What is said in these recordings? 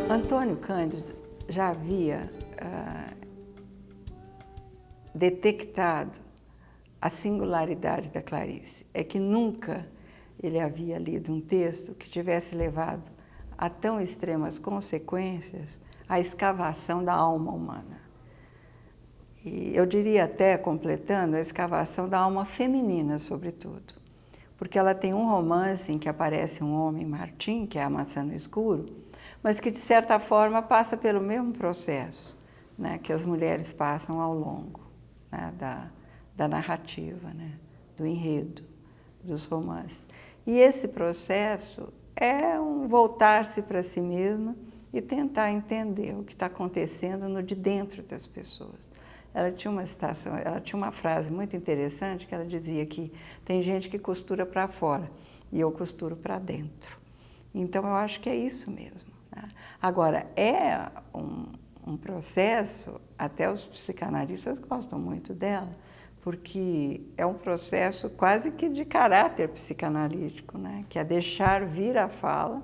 Antônio Cândido já havia detectado a singularidade da Clarice. É que nunca ele havia lido um texto que tivesse levado a tão extremas consequências a escavação da alma humana. E eu diria até, completando, a escavação da alma feminina, sobretudo. Porque ela tem um romance em que aparece um homem, Martim, que é a Maçã no Escuro, mas que, de certa forma, passa pelo mesmo processo, né, que as mulheres passam ao longo, né, da narrativa, né, do enredo, dos romances. E esse processo é um voltar-se para si mesma e tentar entender o que está acontecendo no de dentro das pessoas. Ela tinha uma frase muito interessante que ela dizia que tem gente que costura para fora e eu costuro para dentro. Então, eu acho que é isso mesmo, né? Agora, é um processo, até os psicanalistas gostam muito dela, porque é um processo quase que de caráter psicanalítico, né? Que é deixar vir a fala,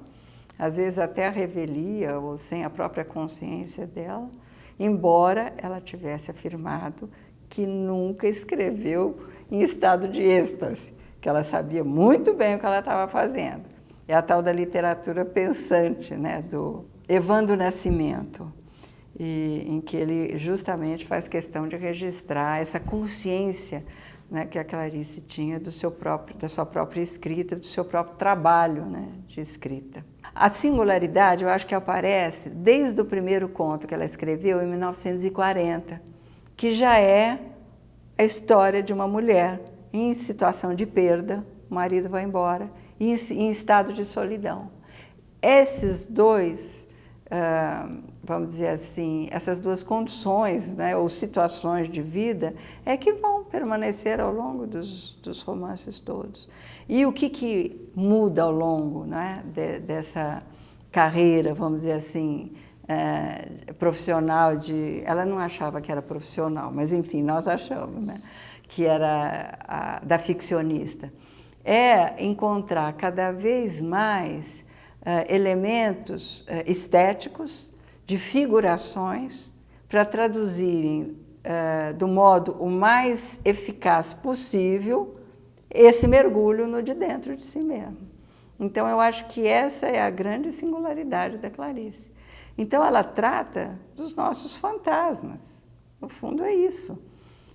às vezes até a revelia ou sem a própria consciência dela, embora ela tivesse afirmado que nunca escreveu em estado de êxtase, que ela sabia muito bem o que ela estava fazendo. É a tal da literatura pensante, né, do Evandro Nascimento, em que ele justamente faz questão de registrar essa consciência, né, que a Clarice tinha da sua própria escrita, do seu próprio trabalho, né, de escrita. A singularidade, eu acho que aparece desde o primeiro conto que ela escreveu, em 1940, que já é a história de uma mulher em situação de perda, o marido vai embora, e em estado de solidão. Esses dois, vamos dizer assim, essas duas condições, né, ou situações de vida, é que vão permanecer ao longo dos romances todos. E o que muda ao longo, né, dessa carreira, vamos dizer assim, profissional ela não achava que era profissional, mas enfim, nós achamos, né, que era da ficcionista. É encontrar cada vez mais elementos estéticos, de figurações, para traduzirem do modo o mais eficaz possível esse mergulho no de dentro de si mesmo. Então, eu acho que essa é a grande singularidade da Clarice. Então, ela trata dos nossos fantasmas. No fundo, é isso.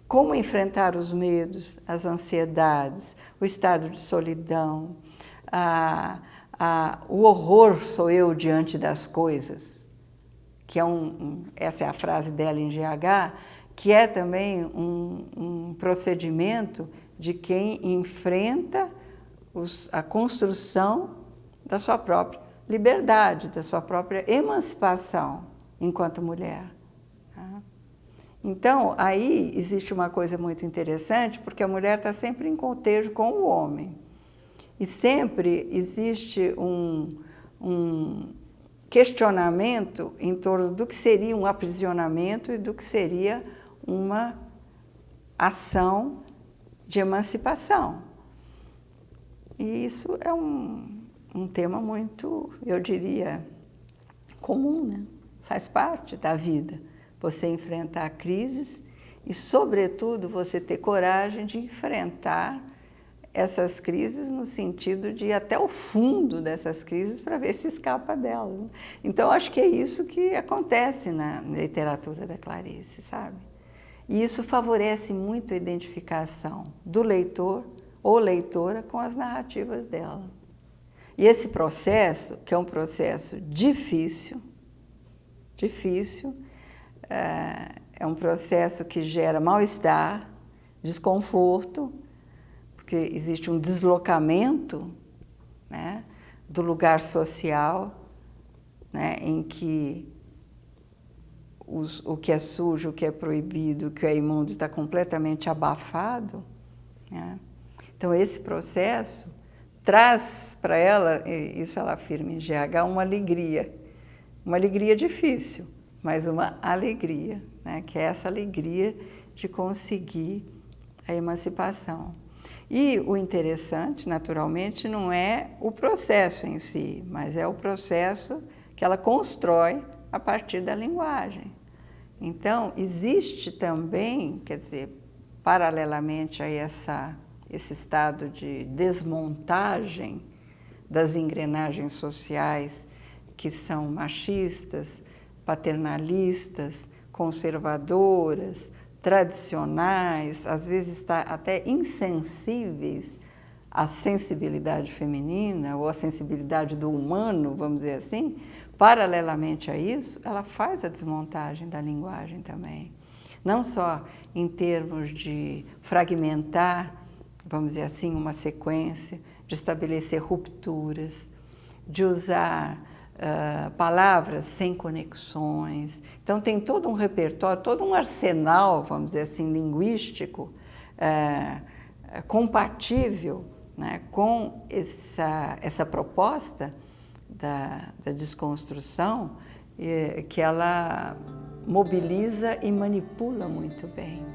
Como enfrentar os medos, as ansiedades, o estado de solidão, o horror sou eu diante das coisas, que é essa é a frase dela em GH, que é também um procedimento de quem enfrenta a construção da sua própria liberdade, da sua própria emancipação enquanto mulher. Tá? Então, aí existe uma coisa muito interessante, porque a mulher está sempre em contejo com o homem. E sempre existe um questionamento em torno do que seria um aprisionamento e do que seria uma ação de emancipação. E isso é um tema muito, eu diria, comum, né? Faz parte da vida. Você enfrentar crises e, sobretudo, você ter coragem de enfrentar essas crises no sentido de ir até o fundo dessas crises para ver se escapa delas. Então, acho que é isso que acontece na literatura da Clarice, sabe? E isso favorece muito a identificação do leitor ou leitora com as narrativas dela. E esse processo, que é um processo difícil, é um processo que gera mal-estar, desconforto, porque existe um deslocamento, né, do lugar social, né, em que o que é sujo, o que é proibido, o que é imundo está completamente abafado, né? Então, esse processo traz para ela, isso ela afirma em GH, uma alegria difícil, mas uma alegria, né, que é essa alegria de conseguir a emancipação. E o interessante, naturalmente, não é o processo em si, mas é o processo que ela constrói a partir da linguagem. Então, existe também, quer dizer, paralelamente a esse estado de desmontagem das engrenagens sociais que são machistas, paternalistas, conservadoras, tradicionais, às vezes até insensíveis à sensibilidade feminina ou à sensibilidade do humano, vamos dizer assim, paralelamente a isso, ela faz a desmontagem da linguagem também. Não só em termos de fragmentar, vamos dizer assim, uma sequência, de estabelecer rupturas, de usar palavras sem conexões. Então, tem todo um repertório, todo um arsenal, vamos dizer assim, linguístico, compatível, né, com essa proposta da desconstrução, que ela mobiliza e manipula muito bem.